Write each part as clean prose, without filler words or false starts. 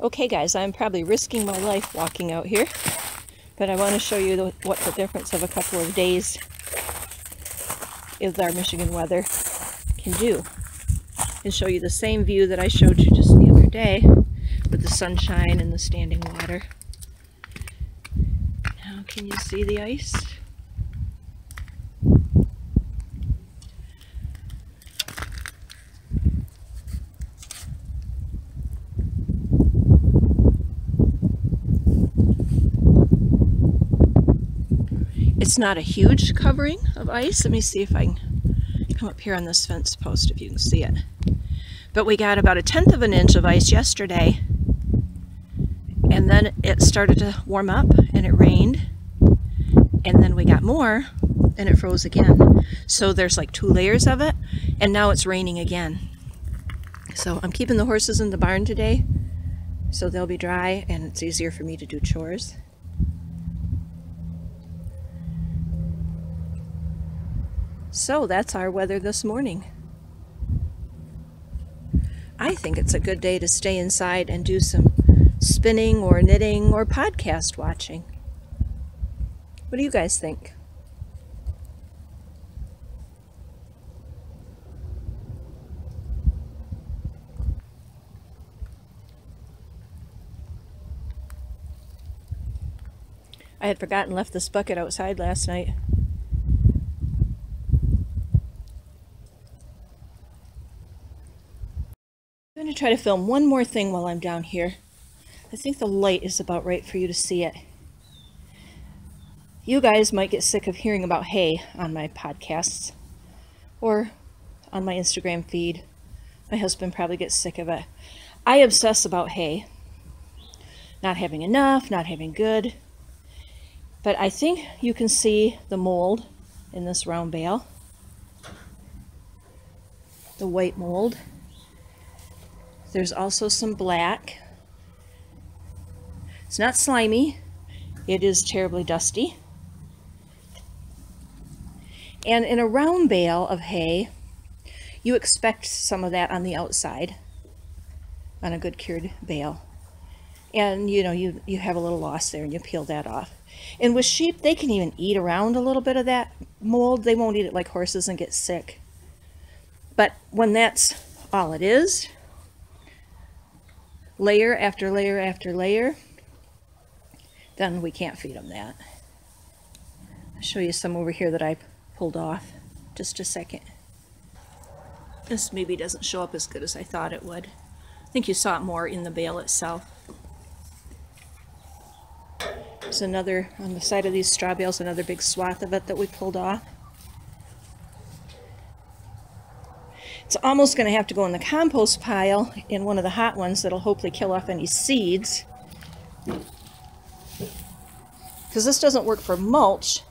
Okay guys, I'm probably risking my life walking out here, but I want to show you what the difference of a couple of days with our Michigan weather can do. And show you the same view that I showed you just the other day with the sunshine and the standing water. Now can you see the ice? It's not a huge covering of ice. Let me see if I can come up here on this fence post if you can see it. But we got about 1/10 of an inch of ice yesterday, and then it started to warm up and it rained, and then we got more and it froze again. So there's like 2 layers of it, and now it's raining again. So I'm keeping the horses in the barn today so they'll be dry and it's easier for me to do chores. So that's our weather this morning. I think it's a good day to stay inside and do some spinning or knitting or podcast watching. What do you guys think? I had forgotten left this bucket outside last night. I'm going to try to film one more thing while I'm down here. I think the light is about right for you to see it. You guys might get sick of hearing about hay on my podcasts or on my Instagram feed. My husband probably gets sick of it. I obsess about hay. Not having enough, not having good. But I think you can see the mold in this round bale. The white mold. There's also some black. It's not slimy. It is terribly dusty. And in a round bale of hay, you expect some of that on the outside on a good cured bale. And you know, you have a little loss there and you peel that off. And with sheep, they can even eat around a little bit of that mold. They won't eat it like horses and get sick. But when that's all it is, layer after layer after layer, then we can't feed them that. I'll show you some over here that I pulled off. Just a second. This maybe doesn't show up as good as I thought it would. I think you saw it more in the bale itself. There's another, on the side of these straw bales, another big swath of it that we pulled off. It's almost going to have to go in the compost pile in one of the hot ones that'll hopefully kill off any seeds. Because this doesn't work for mulch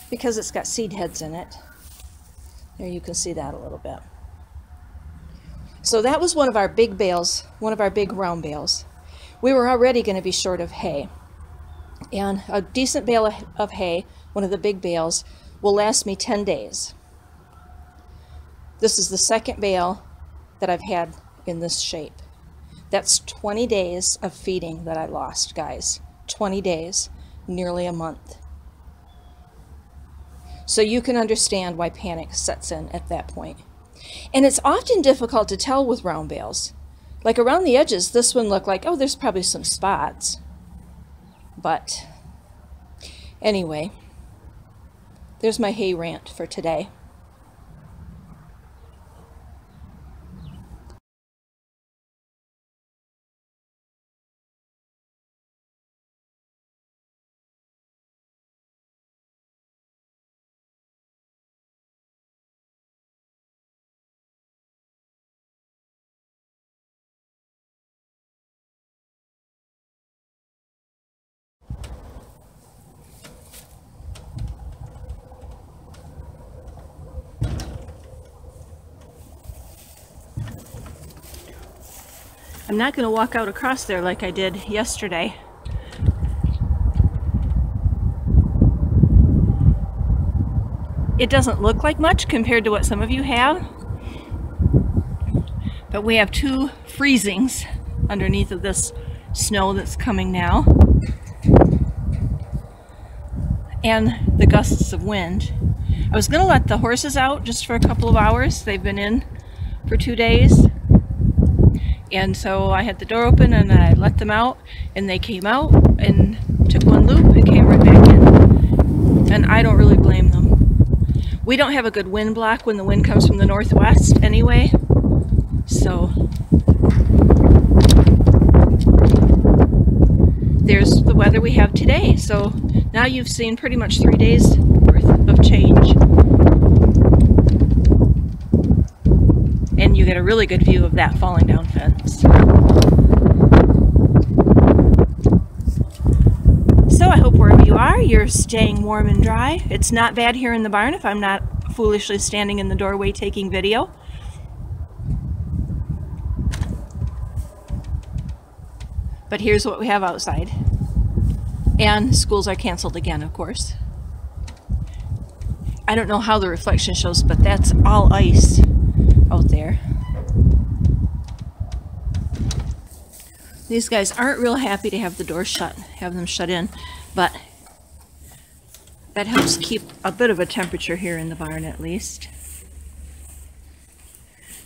because it's got seed heads in it. There you can see that a little bit. So that was one of our big bales, one of our big round bales. We were already going to be short of hay. And a decent bale of hay, one of the big bales, will last me 10 days. This is the second bale that I've had in this shape. That's 20 days of feeding that I lost, guys. 20 days, nearly a month. So you can understand why panic sets in at that point. And it's often difficult to tell with round bales. Like around the edges, this one looked like, oh, there's probably some spots. But anyway, there's my hay rant for today. I'm not going to walk out across there like I did yesterday. It doesn't look like much compared to what some of you have, but we have 2 freezings underneath of this snow that's coming now, and the gusts of wind. I was gonna let the horses out just for a couple of hours. They've been in for 2 days. And so I had the door open and I let them out, and they came out and took one loop and came right back in. And I don't really blame them. We don't have a good wind block when the wind comes from the northwest anyway. So there's the weather we have today. So now you've seen pretty much 3 days worth of change. And you get a really good view of that falling down fence. So I hope wherever you are, you're staying warm and dry. It's not bad here in the barn if I'm not foolishly standing in the doorway taking video. But here's what we have outside. And schools are canceled again, of course. I don't know how the reflection shows, but that's all ice out there. These guys aren't real happy to have the door shut, have them shut in, but that helps keep a bit of a temperature here in the barn at least.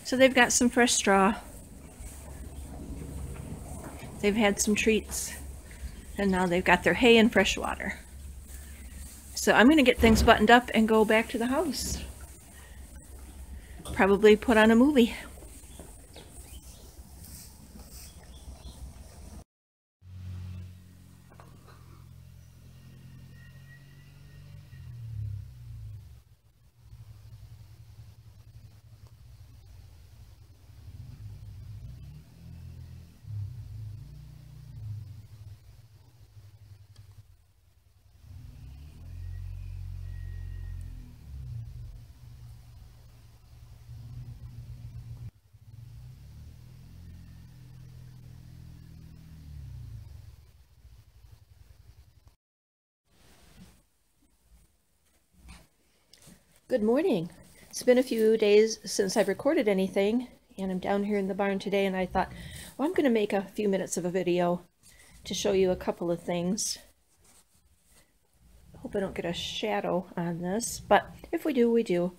So they've got some fresh straw. They've had some treats, and now they've got their hay and fresh water. So I'm going to get things buttoned up and go back to the house. Probably put on a movie. Good morning. It's been a few days since I've recorded anything, and I'm down here in the barn today, and I thought, well, I'm going to make a few minutes of a video to show you a couple of things. Hope I don't get a shadow on this, but if we do, we do.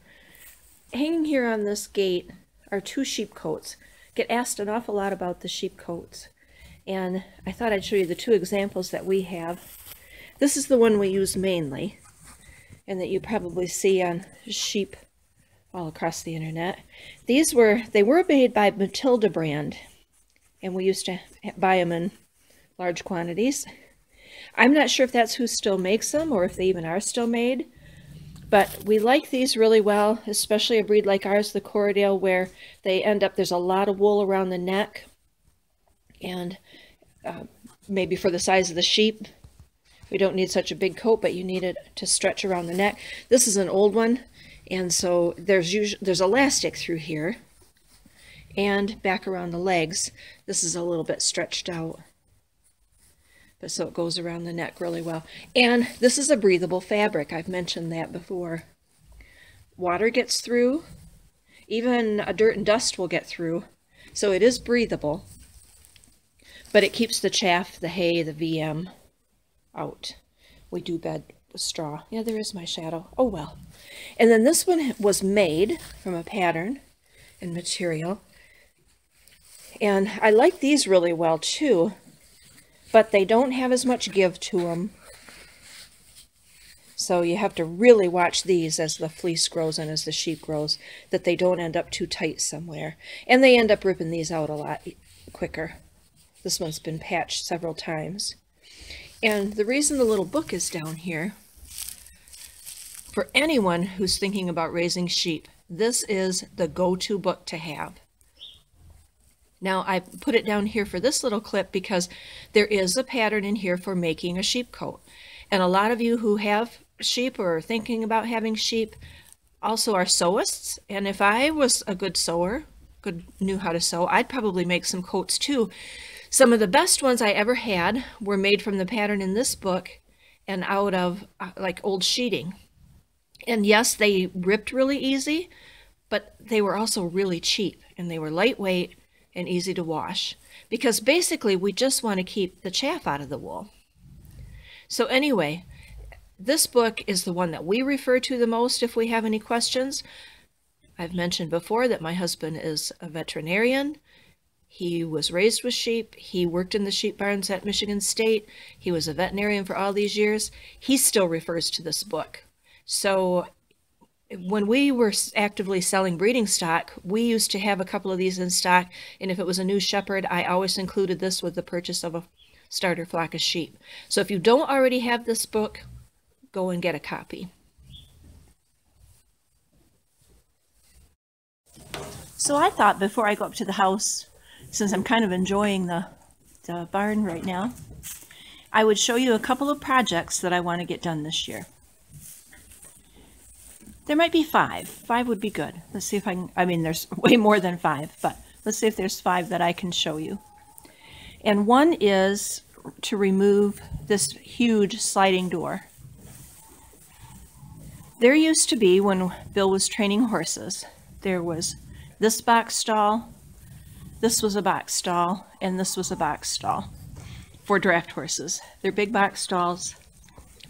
Hanging here on this gate are 2 sheep coats. Get asked an awful lot about the sheep coats, and I thought I'd show you the 2 examples that we have. This is the one we use mainly, and that you probably see on sheep all across the internet. They were made by Matilda brand, and we used to buy them in large quantities. I'm not sure if that's who still makes them or if they even are still made, but we like these really well, especially a breed like ours, the Corriedale, where they end up, there's a lot of wool around the neck, and maybe for the size of the sheep, we don't need such a big coat, but you need it to stretch around the neck. This is an old one, and so there's elastic through here and back around the legs. This is a little bit stretched out, but so it goes around the neck really well. And this is a breathable fabric. I've mentioned that before. Water gets through, even dirt and dust will get through, so it is breathable, but it keeps the chaff, the hay, the VM out. We do bed with straw. Yeah, there is my shadow. Oh well. And then this one was made from a pattern and material, and I like these really well too, but they don't have as much give to them, so you have to really watch these as the fleece grows and as the sheep grows, that they don't end up too tight somewhere, and they end up ripping these out a lot quicker. This one's been patched several times. And the reason the little book is down here, for anyone who's thinking about raising sheep, this is the go-to book to have. Now, I put it down here for this little clip because there is a pattern in here for making a sheep coat. And a lot of you who have sheep or are thinking about having sheep also are sewists. And if I was a good sewer, knew how to sew, I'd probably make some coats too. Some of the best ones I ever had were made from the pattern in this book and out of like old sheeting. And yes, they ripped really easy, but they were also really cheap, and they were lightweight and easy to wash, because basically we just want to keep the chaff out of the wool. So anyway, this book is the one that we refer to the most if we have any questions. I've mentioned before that my husband is a veterinarian. He was raised with sheep. He worked in the sheep barns at Michigan State. He was a veterinarian for all these years. He still refers to this book. So when we were actively selling breeding stock, we used to have a couple of these in stock, and if it was a new shepherd, I always included this with the purchase of a starter flock of sheep. So if you don't already have this book, go and get a copy. So I thought before I go up to the house, since I'm kind of enjoying the barn right now, I would show you a couple of projects that I want to get done this year. There might be 5. 5 would be good. Let's see if I can, I mean, there's way more than 5, but let's see if there's 5 that I can show you. And one is to remove this huge sliding door. There used to be, when Bill was training horses, there was this box stall, this was a box stall, and this was a box stall for draft horses. They're big box stalls,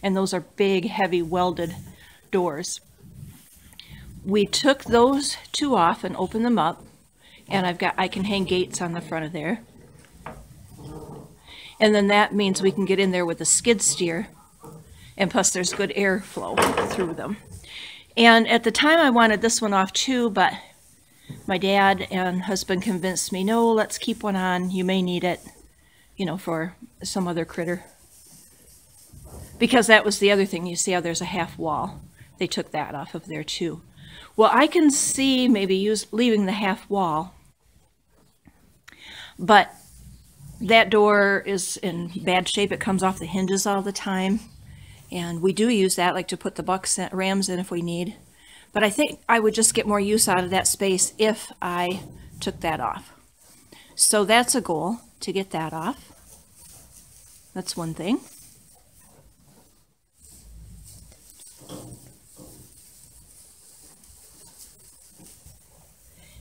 and those are big, heavy, welded doors. We took those 2 off and opened them up, and I can hang gates on the front of there. And then that means we can get in there with a skid steer, and plus there's good airflow through them. And at the time I wanted this one off too, but my dad and husband convinced me, no, let's keep one on. You may need it, you know, for some other critter. Because that was the other thing. You see how there's a half wall. They took that off of there too. Well, I can see maybe leaving the half wall, but that door is in bad shape. It comes off the hinges all the time. And we do use that, like to put the rams in if we need. But I think I would just get more use out of that space if I took that off. So that's a goal, to get that off. That's one thing.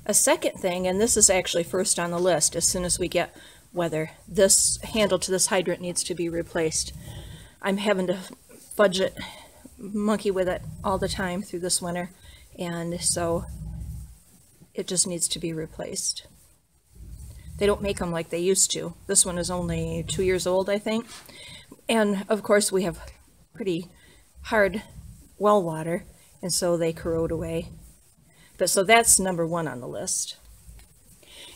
A second thing, and this is actually first on the list as soon as we get weather, this handle to this hydrant needs to be replaced. I'm having to monkey with it all the time through this winter, and so it just needs to be replaced. They don't make them like they used to. This one is only 2 years old, I think, and of course we have pretty hard well water, and so they corrode away. But so that's number 1 on the list.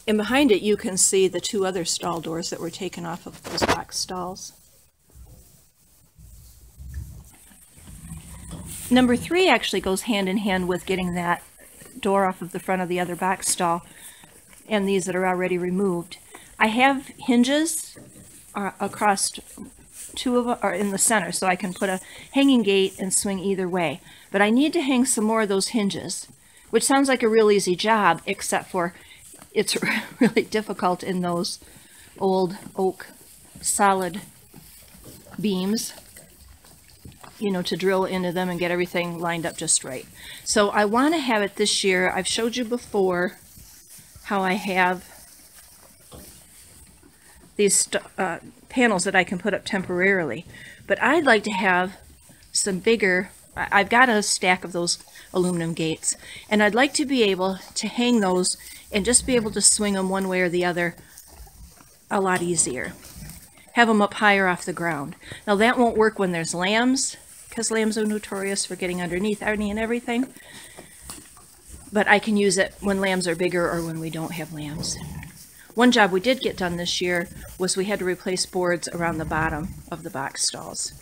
And behind it you can see the 2 other stall doors that were taken off of those box stalls. Number 3 actually goes hand in hand with getting that door off of the front of the other box stall and these that are already removed. I have hinges across 2 of them, or in the center, so I can put a hanging gate and swing either way. But I need to hang some more of those hinges, which sounds like a real easy job, except for it's really difficult in those old oak solid beams, you know, to drill into them and get everything lined up just right. So I want to have it this year. I've showed you before how I have these panels that I can put up temporarily, but I'd like to have some bigger. I've got a stack of those aluminum gates, and I'd like to be able to hang those and just be able to swing them one way or the other a lot easier. Have them up higher off the ground. Now that won't work when there's lambs, because lambs are notorious for getting underneath any and everything, but I can use it when lambs are bigger or when we don't have lambs. One job we did get done this year was we had to replace boards around the bottom of the box stalls.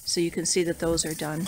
So you can see that those are done.